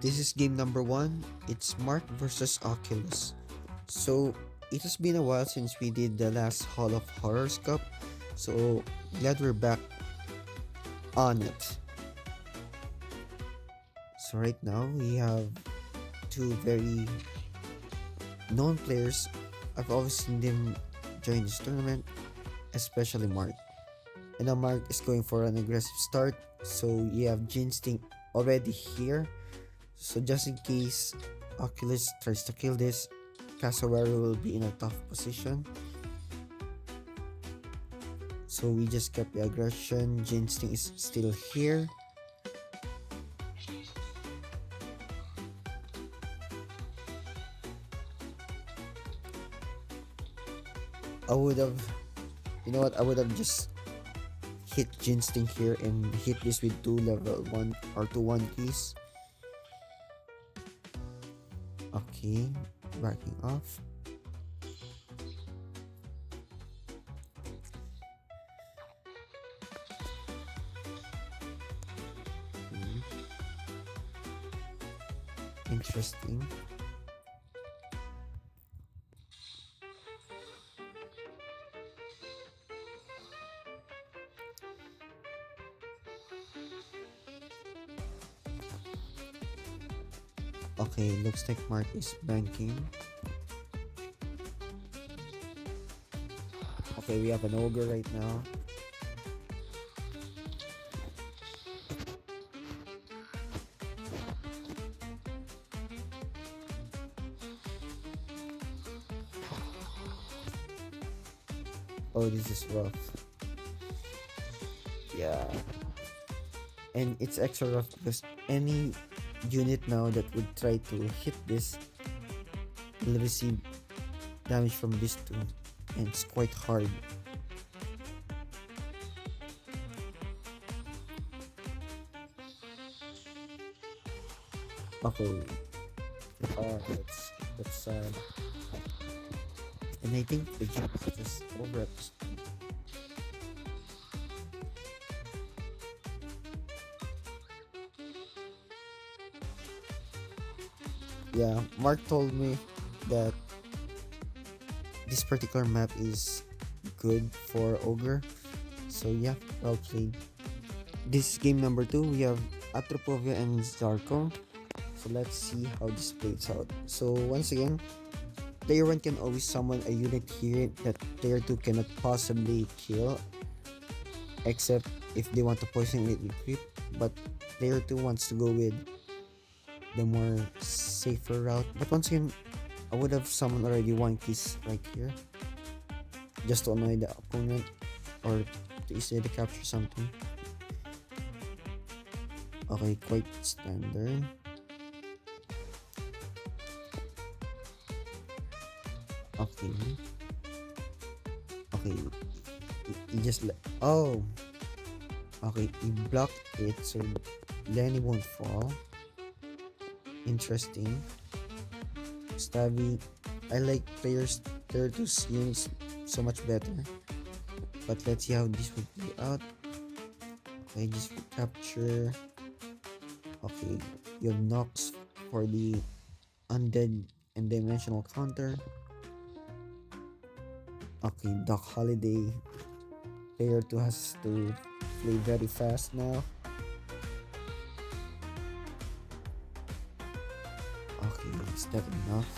this is game number 1. It's Mark versus Oculus. So, it has been a while since we did the last Hall of Horrors Cup. So, glad we're back on it. So, right now, we have two very known players. I've always seen them join this tournament, especially Mark. And now Mark is going for an aggressive start. So, you have Jinstinct already here. So just in case Oculus tries to kill this, Cassowary will be in a tough position. So we just kept the aggression. Jinstinct is still here. I would have, you know what, I would have just hit Jinstinct here and hit this with 2 level 1 or 2-1 keys. Okay, backing off. Interesting. Okay, looks like Mark is banking. Okay, we have an ogre right now. Oh, this is rough. Yeah. And it's extra rough because any unit now that would try to hit this will receive damage from this too. And it's quite hard. Okay. That's sad. And I think the game is just over at this point. Yeah, Mark told me that this particular map is good for Ogre. So yeah, well played. This is game number 2. We have Atropovia and Dalkom. So let's see how this plays out. So once again, player 1 can always summon a unit here that player 2 cannot possibly kill, except if they want to poison it with creep. But player 2 wants to go with the more safer route. But once again, I would have summoned already 1 keys right here, just to annoy the opponent or to easily capture something. Okay, quite standard. Okay. Okay. He just oh. Okay, he blocked it so Lenny won't fall. Interesting. Stabby. I like players 2's units so much better. But let's see how this would play out. Okay, just capture. Okay, you have Nox for the undead and dimensional counter. Okay, Doc Holiday. Player 2 has to play very fast now. Okay, is that enough?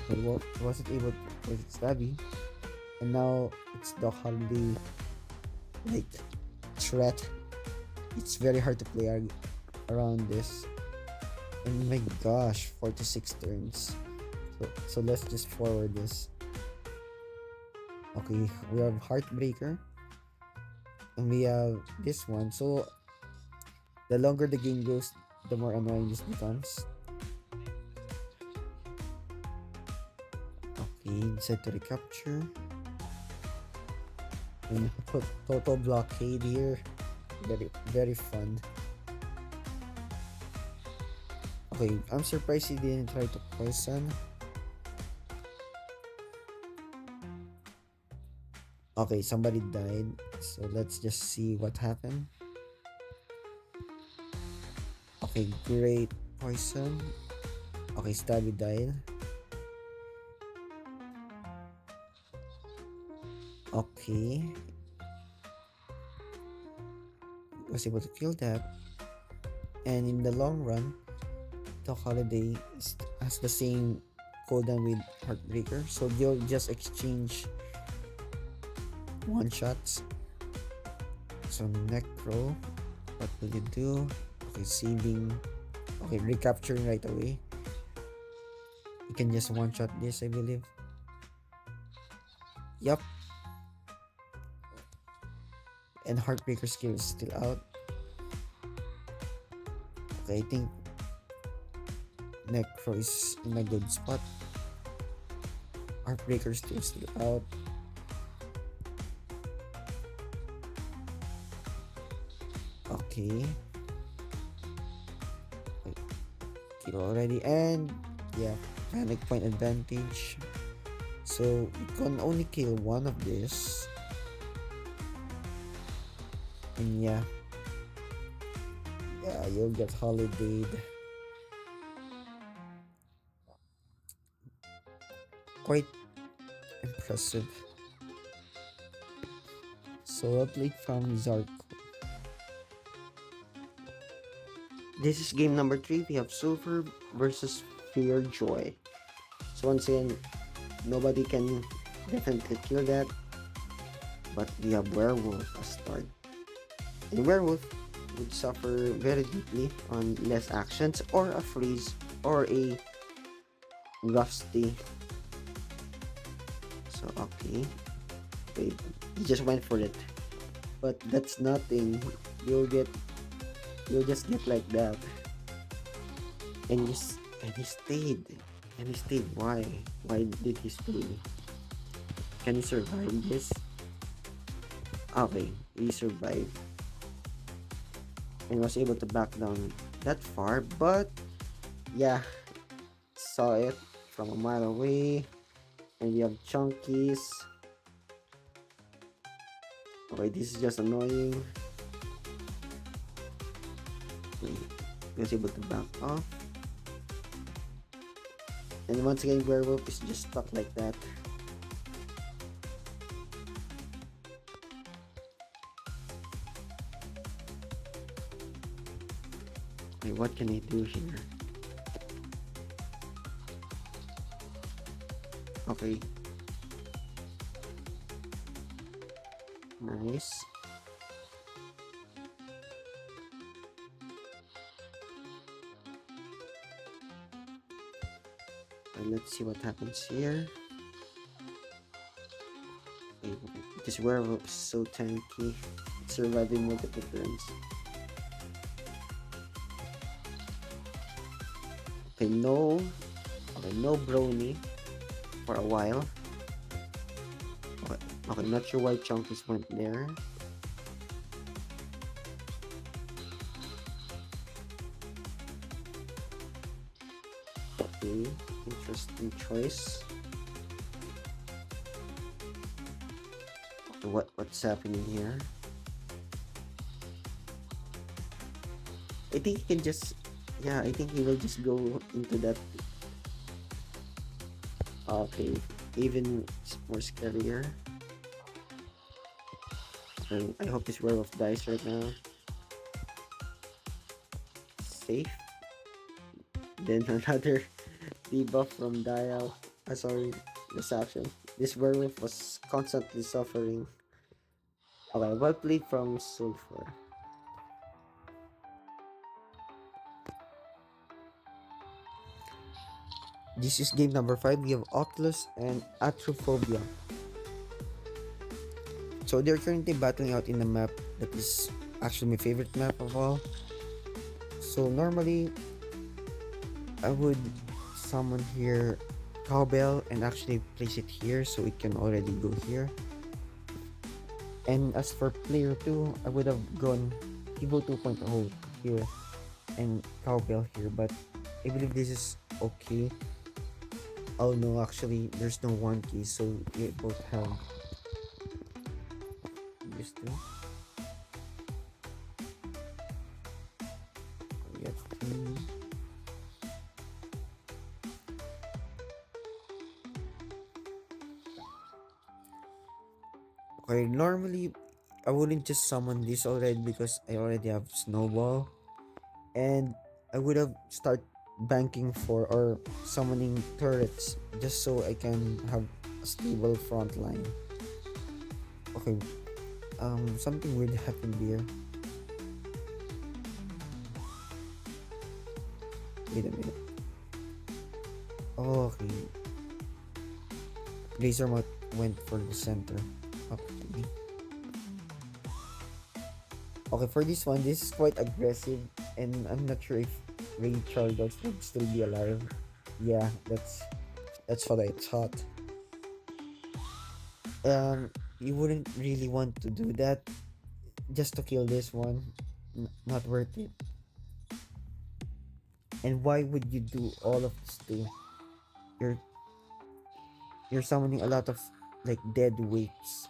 But wasn't able to play Stabby. And now it's Doc Holiday like threat. It's very hard to play around this. And my gosh, 46 turns. So let's just forward this. Okay, we have Heartbreaker. And we have this one. So the longer the game goes, the more annoying this becomes. Okay, decide to recapture. And total blockade here. Very fun. Okay, I'm surprised he didn't try to poison. Okay, somebody died. So let's just see what happened. Okay, great poison. Okay, Stabby died. Okay. Was able to kill that. And in the long run, Talk Holiday has the same cooldown with Heartbreaker. So they'll just exchange one shots. So Necro, what will you do? Okay, saving. Okay, recapturing right away. You can just one shot this, I believe. Yup. And Heartbreaker skill is still out. Okay, I think Necro is in a good spot. Heartbreaker still out. Okay. Kill already, and yeah, panic point advantage. So you can only kill one of this. And yeah, you'll get holidayed. Quite impressive. So I played from Zarko. This is game number 3. We have Sulfur versus Fear Joy. So once again, nobody can definitely kill that. But we have Werewolf as start. And Werewolf would suffer very deeply on less actions or a freeze or a rusty. So okay. Wait, he just went for it. But that's nothing. You'll just get like that. And he stayed. And he stayed. Why? Why did he stay? Can he survive this? Okay, he survived. And was able to back down that far, but yeah, saw it from a mile away. And we have Chunkies. Okay, this is just annoying. He was able to back off. And once again, Werewolf is just stuck like that. Okay, what can I do here? Okay. Nice. Let's see what happens here. Okay, this werewolf is so tanky. It's surviving multiple turns. Okay, no brony for a while. Okay, not sure why Chunkies went there. Okay, interesting choice. Okay, what's happening here? I think he can just, yeah, I think he will just go into that. Okay, even more scarier. And I hope this werewolf dies right now. Safe. Then another debuff from Dial. Sorry, reception. This werewolf was constantly suffering. Okay, well played from Sulfur. This is game number 5. We have Oculus and Atrophobia. So they're currently battling out in a map that is actually my favorite map of all. So normally, I would summon here Cowbell and actually place it here so it can already go here. And as for player 2, I would have gone Evo 2.0 here and Cowbell here, but I believe this is okay. Oh no, actually there's no one key, so we both have these two. Yes, Okay, normally I wouldn't just summon this already because I already have Snowball, and I would have start banking for or summoning turrets just so I can have a stable front line. Okay, something weird happened here. Wait a minute. Oh, okay, Laser Mouth went for the center. Okay. Okay, for this one, this is quite aggressive, and I'm not sure if Ray Charles would still be alive. Yeah, that's what I thought. You wouldn't really want to do that just to kill this one. Not worth it. And why would you do all of this too? You're you're summoning a lot of like dead weights.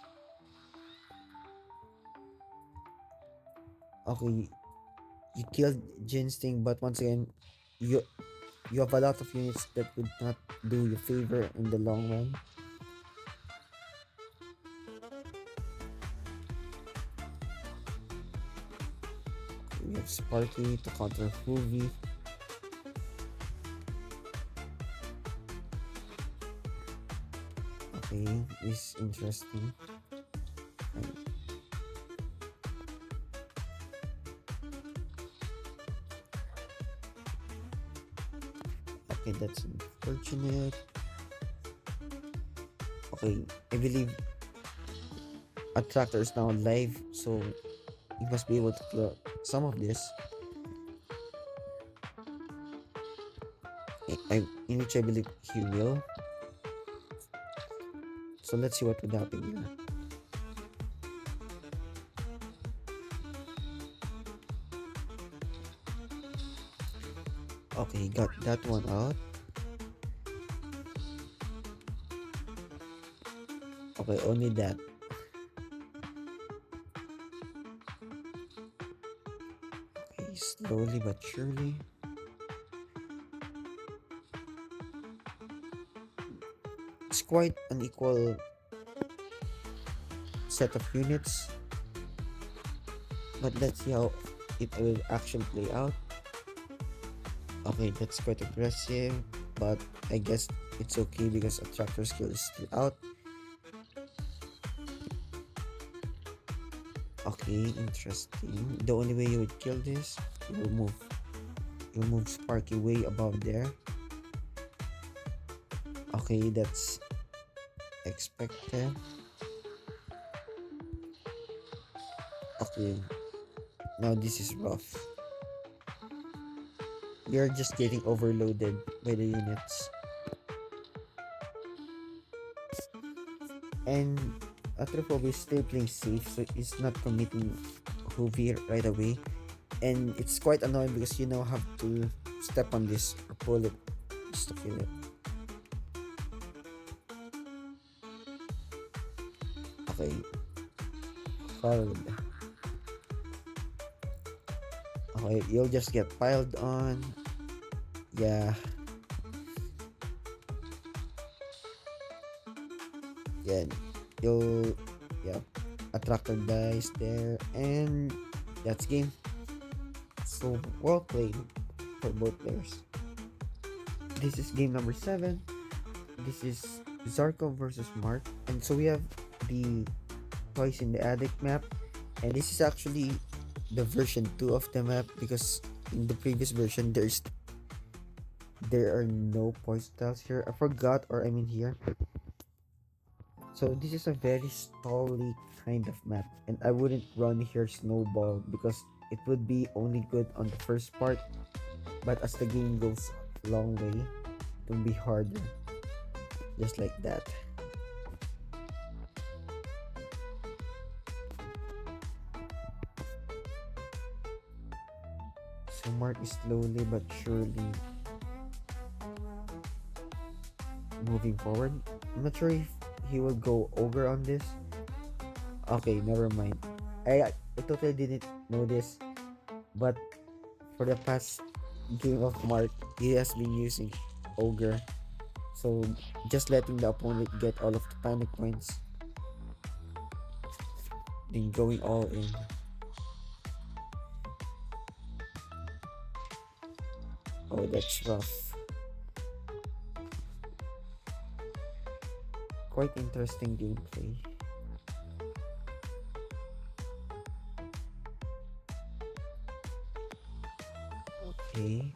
Okay, you killed Ginsting, but once again, you you have a lot of units that would not do you favor in the long run. We have Sparky to counter Hoovy. Okay, this is interesting. Okay, that's unfortunate. Okay, I believe Attractor is now live, so he must be able to clear some of this. In which I believe he will. So let's see what would happen here. Okay, got that one out. Okay, only that. Okay, slowly but surely. It's quite an equal set of units, but let's see how it will actually play out. Okay, that's quite aggressive, but I guess it's okay because Attractor skill is still out. Okay, interesting. The only way you would kill this, you move Sparky way above there. Okay, that's expected. Okay, now this is rough. You're just getting overloaded by the units. And Phobies is still playing safe, so he's not committing Hoovy right away. And it's quite annoying because you now have to step on this or pull it just to kill it. Okay, followed. Okay, you'll just get piled on. Yeah. Yeah, you'll, yeah, Attractor dies there, and that's game. So well played for both players. This is game number 7. This is Zarko versus Mark, and so we have the Toys in the Attic map, and this is actually the version 2 of the map because in the previous version there are no poison tiles here. I forgot, or I mean here. So this is a very stally kind of map, and I wouldn't run here Snowball because it would be only good on the first part, but as the game goes a long way, it will be harder. Just like that. So Mark is slowly but surely moving forward. I'm not sure if he will go ogre on this. Okay, never mind. I totally didn't know this, but for the past game of Mark, he has been using Ogre. So just letting the opponent get all of the panic points, then going all in. Oh, that's rough. Quite interesting gameplay. Okay.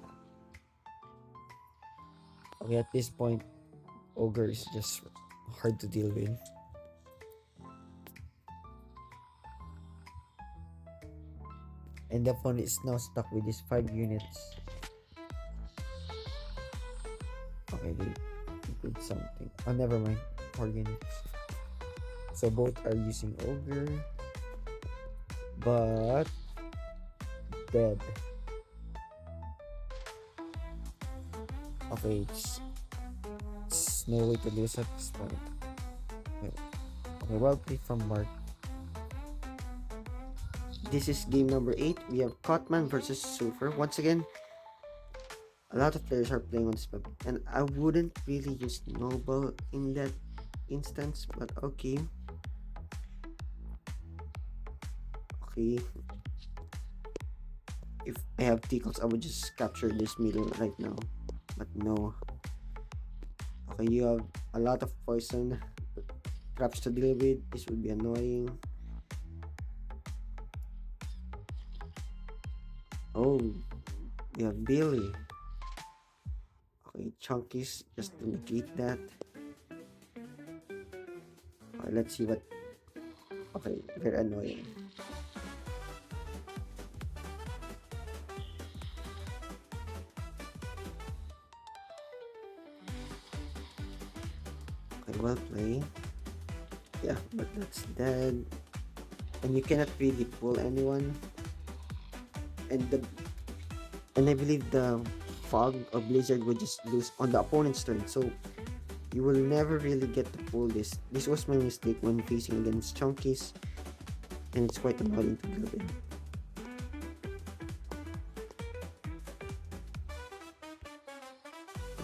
Okay, at this point, Ogre is just hard to deal with. And the opponent is now stuck with these 5 units. Okay, they did something. Oh, never mind. 4 units. So both are using Ogre. But dead. Okay, it's no way to lose at this point. Okay, well played from Mark. This is game number 8. We have Cotman versus Sulfur. Once again, a lot of players are playing on this map, and I wouldn't really use Noble in that instance, but okay. Okay. If I have Tickles, I would just capture this middle right now. But no. Okay, you have a lot of poison traps to deal with. This would be annoying. Oh, you have Billy. Okay, Chunkies just to negate that. Okay, let's see what. Okay, very annoying. Okay, well played. Yeah, but that's dead. And you cannot really pull anyone. And I believe the fog or blizzard would just lose on the opponent's turn. So you will never really get to pull this. This was my mistake when facing against Chunkies. And it's quite annoying to deal with.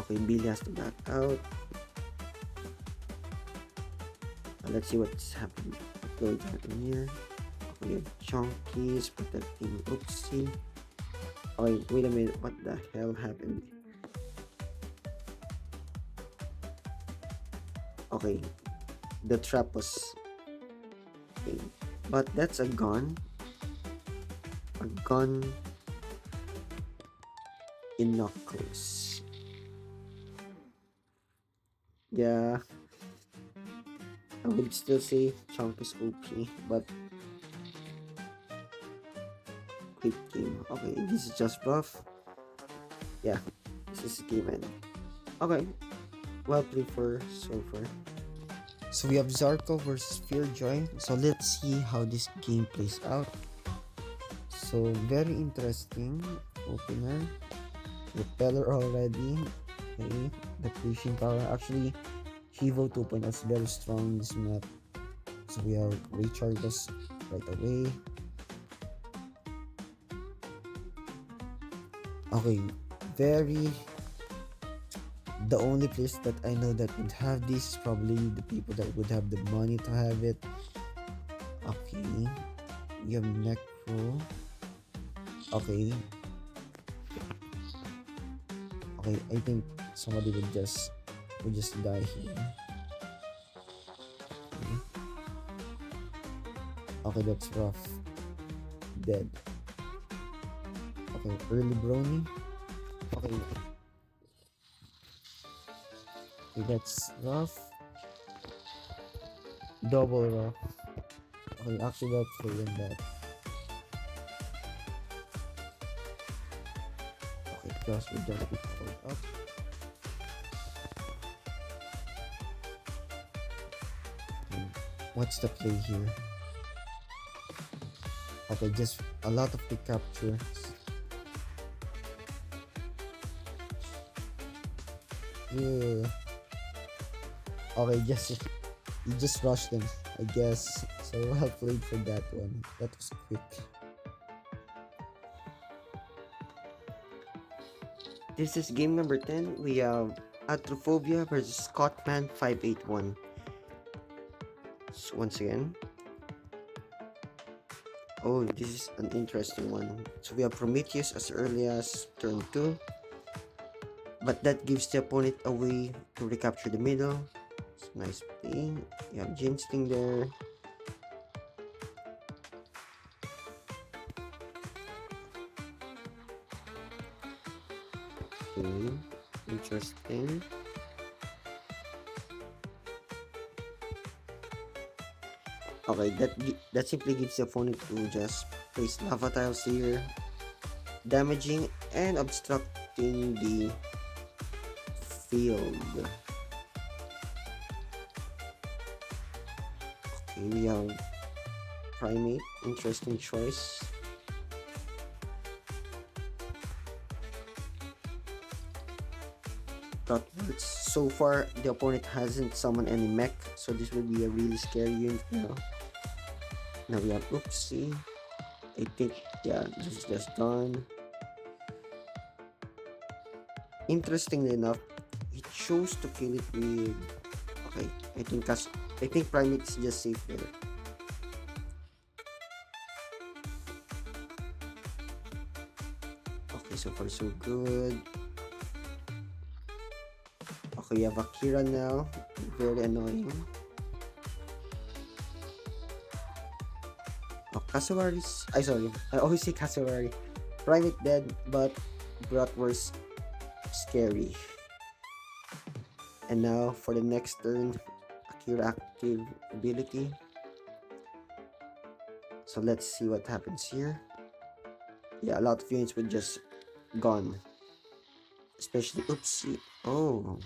Okay, Billy has to back out. Let's see what's happening. What's happening here? We have Chunkies protecting Oopsie. Okay, wait a minute. What the hell happened? Okay, the trap was. Okay. But that's a gun. A gun in Knuckles. Yeah. I would still say Chunk is OP, but quick game. Okay, this is just rough. Yeah, this is game end. Okay, well played for Sulfur. So we have Zarko versus Fearjoy. So let's see how this game plays out. So very interesting opener. Repeller already. Okay, the pushing power. Actually, Shivo 2.0 is very strong in this map. So we have recharges right away. Okay, the only place that I know that would have this is probably the people that would have the money to have it. Okay, you have Necro. Okay, I think somebody would just die here. Okay, that's rough. Dead. Okay, early brony. Okay, that's rough. Double rough. Okay, actually that's in that. Okay, because we just get pulled up. What's the play here? Okay, just a lot of pick captures. Yeah. Okay, you just rushed them, I guess. So well played for that one. That was quick. This is game number 10. We have Atrophobia versus Scottman 581. So once again, oh, this is an interesting one. So we have Prometheus as early as turn 2, but that gives the opponent a way to recapture the middle. So nice play. You have Ginsting there. Okay, interesting. Okay, that simply gives the opponent to just place lava tiles here, damaging and obstructing the field. Okay, we have Primate, interesting choice. That works. So far, the opponent hasn't summoned any mech, so this will be a really scary unit now. Now we have Oopsie. I think, yeah, this is just done. Interestingly enough, he chose to kill it with. Okay, I think Primate is just safe there. Okay, so far so good. Okay, we have Akira now. Very annoying. Oh, Kasuwari's. Sorry. I always say Kasuwari. Primate dead, but Bratwurst scary. And now for the next turn, Akira active ability. So let's see what happens here. Yeah, a lot of units were just gone. Especially Oopsie. Oh,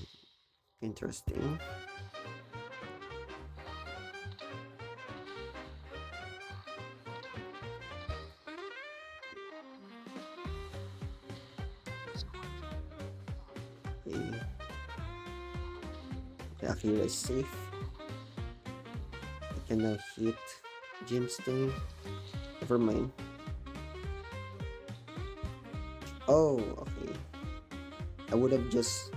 interesting. Okay. Okay, Akira is safe. I can now hit Jimsting. Never mind. Oh, okay. I would have just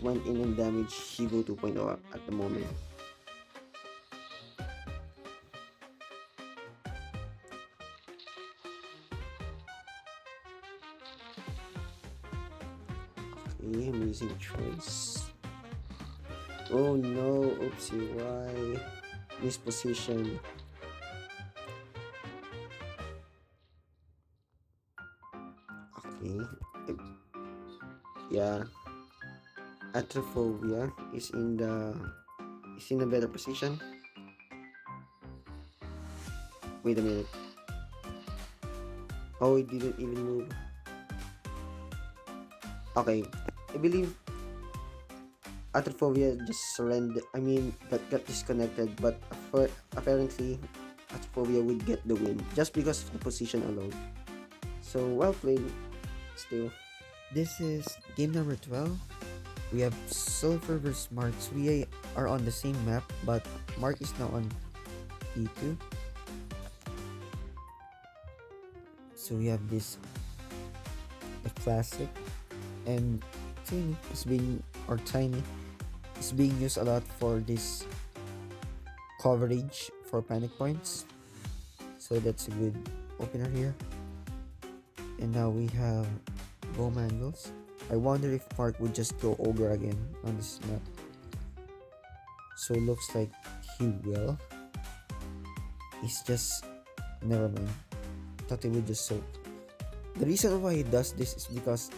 went in and damaged Shigo 2.0 at the moment. Okay, I'm using choice. Oh no, oopsie, why? Misposition. Okay. Yeah. Atrophobia is in a better position. Wait a minute. Oh, it didn't even move. Okay. I believe Atrophobia just surrendered. I mean, got disconnected, but apparently Atrophobia would get the win just because of the position alone. So well played, still. This is game number 12. We have Sulfur versus Marks. We are on the same map, but Mark is now on E2. So we have this a classic, and Tiny is being used a lot for this coverage for panic points. So that's a good opener here. And now we have Bowmangles. I wonder if Mark would just go Ogre again on this map. So it looks like he will. He's just... never mind. Thought he would just soak. The reason why he does this is because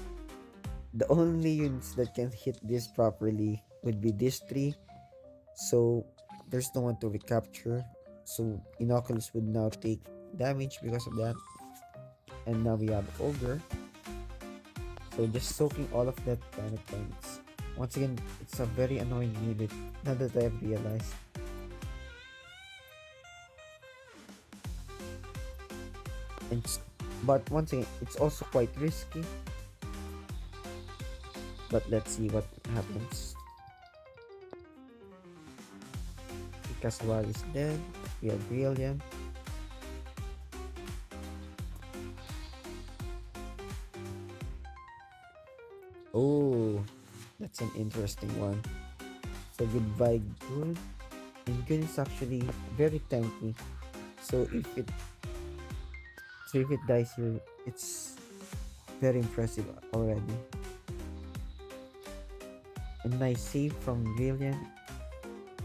the only units that can hit this properly would be this three. So there's no one to recapture. So Inoculus would now take damage because of that. And now we have Ogre. So just soaking all of that panic points. Once again, it's a very annoying unit, now that I have realized. But once again, it's also quite risky. But let's see what happens. Ikaswal is dead. We have Brilliant. Oh, that's an interesting one. So goodbye good. And good is actually very tanky. So if it dies here, it's very impressive already. A nice save from Brilliant.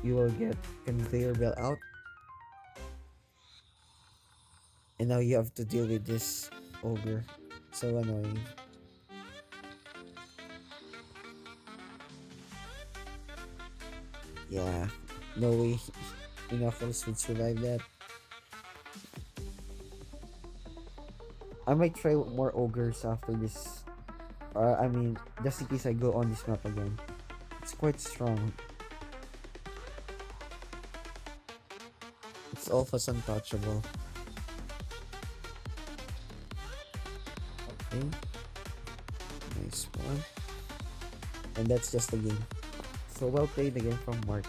You will get conveyor belt out, and now you have to deal with this ogre. So annoying. Yeah, no way Knuckles would survive that. I might try more ogres after this. I mean, just in case I go on this map again. It's quite strong. It's almost untouchable. Okay, nice one. And that's just the game. So well played again from Mark.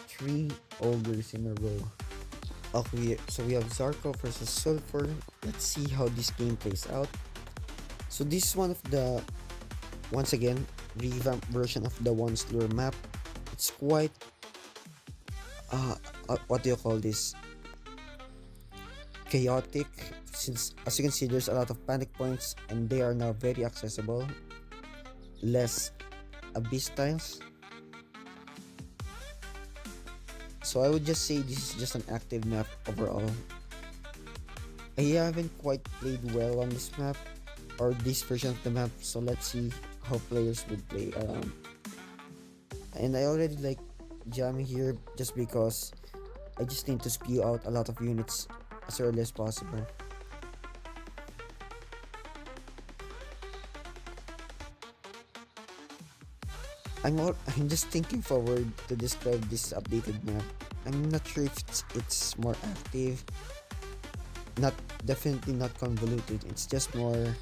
Three ogres in a row. Okay, so we have Zarko versus Sulfur. Let's see how this game plays out. So this is one of the, once again, revamped version of the One Slur map. It's quite, what do you call this? Chaotic, since as you can see there's a lot of panic points and they are now very accessible. Less abyss tiles. So I would just say this is just an active map overall. I haven't quite played well on this map or this version of the map, so let's see how players would play around. And I already like jamming here just because I just need to spew out a lot of units as early as possible. I'm just thinking forward to describe this updated map. I'm not sure if it's more active, not definitely not convoluted. It's just more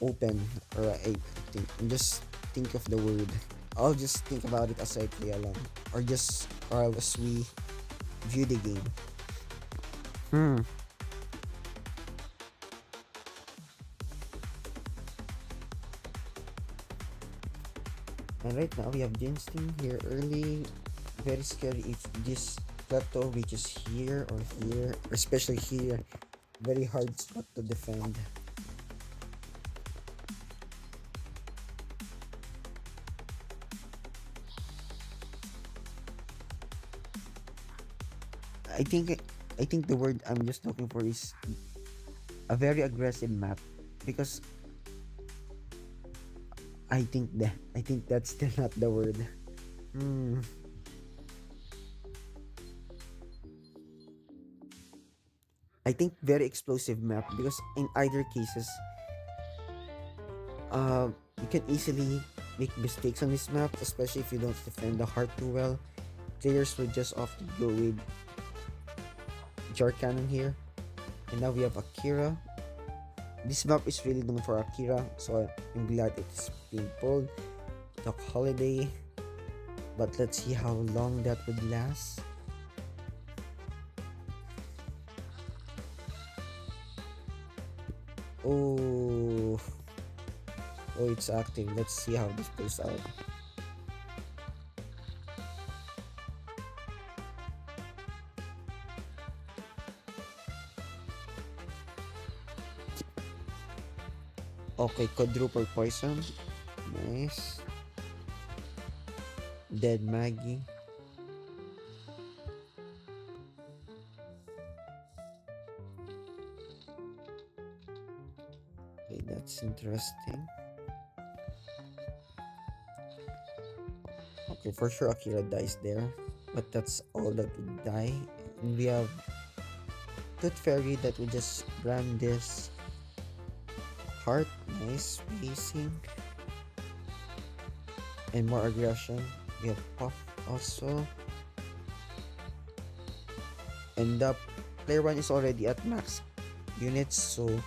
open, or I think. I'm just think of the word. I'll just think about it as I play along, or as we view the game. Hmm. And right now we have Jinsting here early. Very scary if this plateau reaches here or here, or especially here. Very hard spot to defend. I think I think the word I'm just looking for is a very aggressive map, because I think that's still not the word. Hmm. I think very explosive map, because in either cases, you can easily make mistakes on this map, especially if you don't defend the heart too well. Players will just often go with jar cannon here. And now we have Akira. This map is really known for Akira, so I'm glad it's being pulled. Doc Holiday, but let's see how long that would last. Oh, oh, it's active. Let's see how this plays out. Okay, quadruple poison. Nice. Dead Maggie. Okay, that's interesting. Okay, for sure Akira dies there, but that's all that would die. And we have Tooth Fairy that would just ram this heart. Nice spacing and more aggression. We have Puff also, and the player one is already at max units, so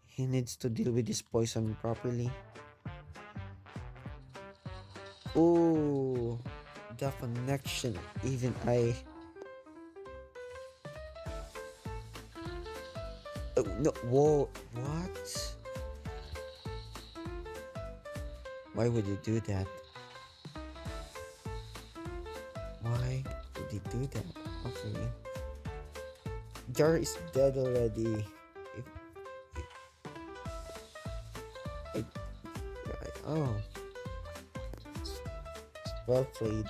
he needs to deal with this poison properly. Oh, the connection. Even I. Oh, no, whoa, what? Why would you do that? Why would you do that? Okay. Jar is dead already. If, if, oh, well played.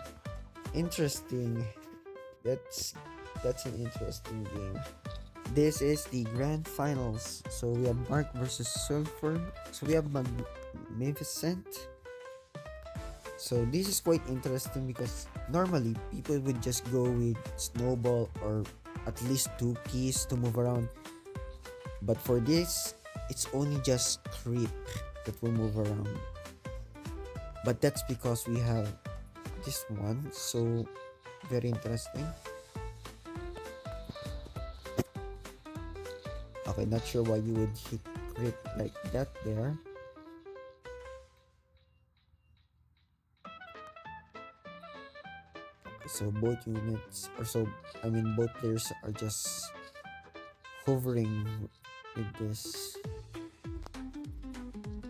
Interesting. That's that's an interesting game. This is the grand finals. So we have Mark versus Sulfur. So we have Magnificent. So this is quite interesting because normally people would just go with Snowball or at least two keys to move around. But for this, it's only just Creep that will move around. But that's because we have this one. So very interesting. Okay, not sure why you would hit Creep like that there. So both units, or so I mean both players are just hovering with this.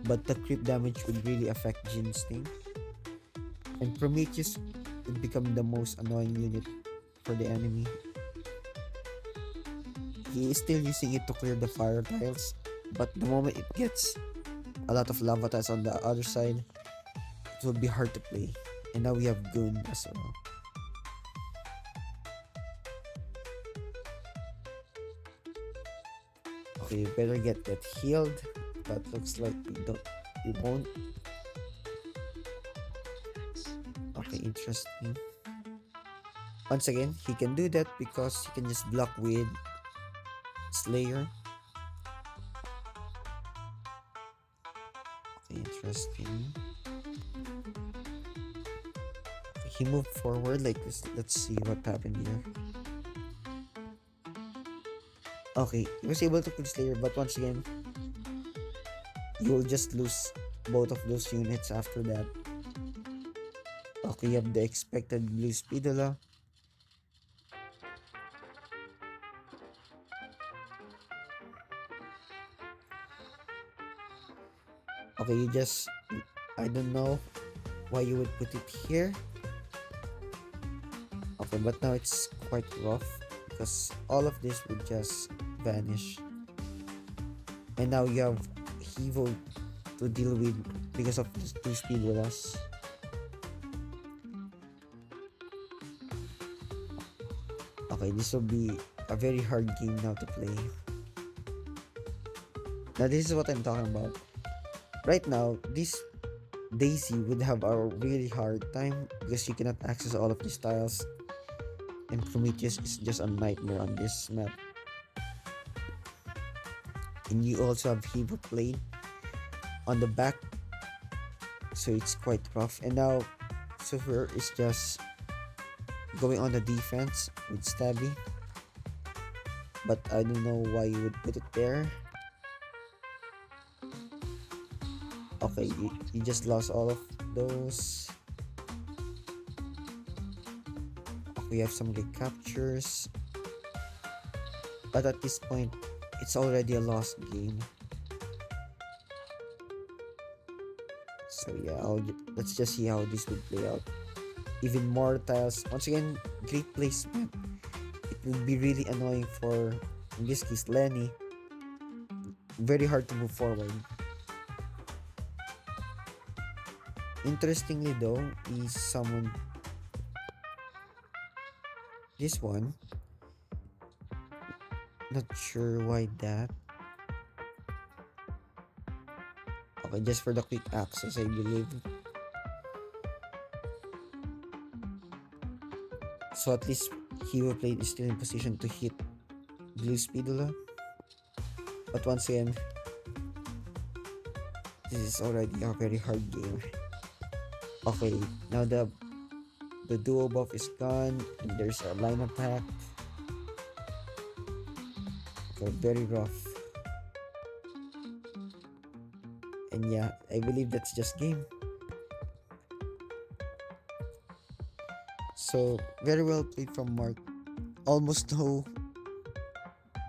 But the crit damage would really affect Jin's thing. And Prometheus would become the most annoying unit for the enemy. He is still using it to clear the fire tiles, but the moment it gets a lot of lava tiles on the other side, it will be hard to play. And now we have Goon as well. Okay, you better get that healed. But looks like we won't. Okay, interesting. Once again, he can do that because he can just block with Slayer. Okay, interesting. Okay, he moved forward like this. Let's see what happened here. Okay, he was able to kill Slayer, but once again, you will just lose both of those units after that. Okay, you have the expected blue Speedola. Okay, I don't know why you would put it here. Okay, but now it's quite rough because all of this would just vanish. And now you have Hevo to deal with because of the two Speedolas. Okay, this will be a very hard game now to play. Now this is what I'm talking about. Right now, this Daisy would have a really hard time because you cannot access all of these tiles. And Prometheus is just a nightmare on this map. And you also have Hevo playing on the back, so it's quite rough. And now Super is just going on the defense with Stabby, but I don't know why you would put it there. Okay, you just lost all of those. We have some recaptures, but at this point it's already a lost game. So yeah, let's just see how this would play out. Even more tiles. Once again, great placement. It would be really annoying for, in this case, Lenny. Very hard to move forward. Interestingly though, is someone, this one, not sure why that. Okay, just for the quick access, I believe. So at least Hero Plate is still in position to hit Blue Speedola. But once again, this is already a very hard game. Okay, now the duo buff is gone and there's a line attack. Okay, very rough. And yeah, I believe that's just game. So very well played from Mark. Almost though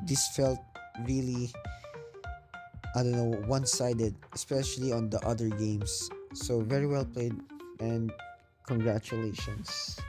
this felt really, I don't know, one-sided, especially on the other games. So very well played, and congratulations.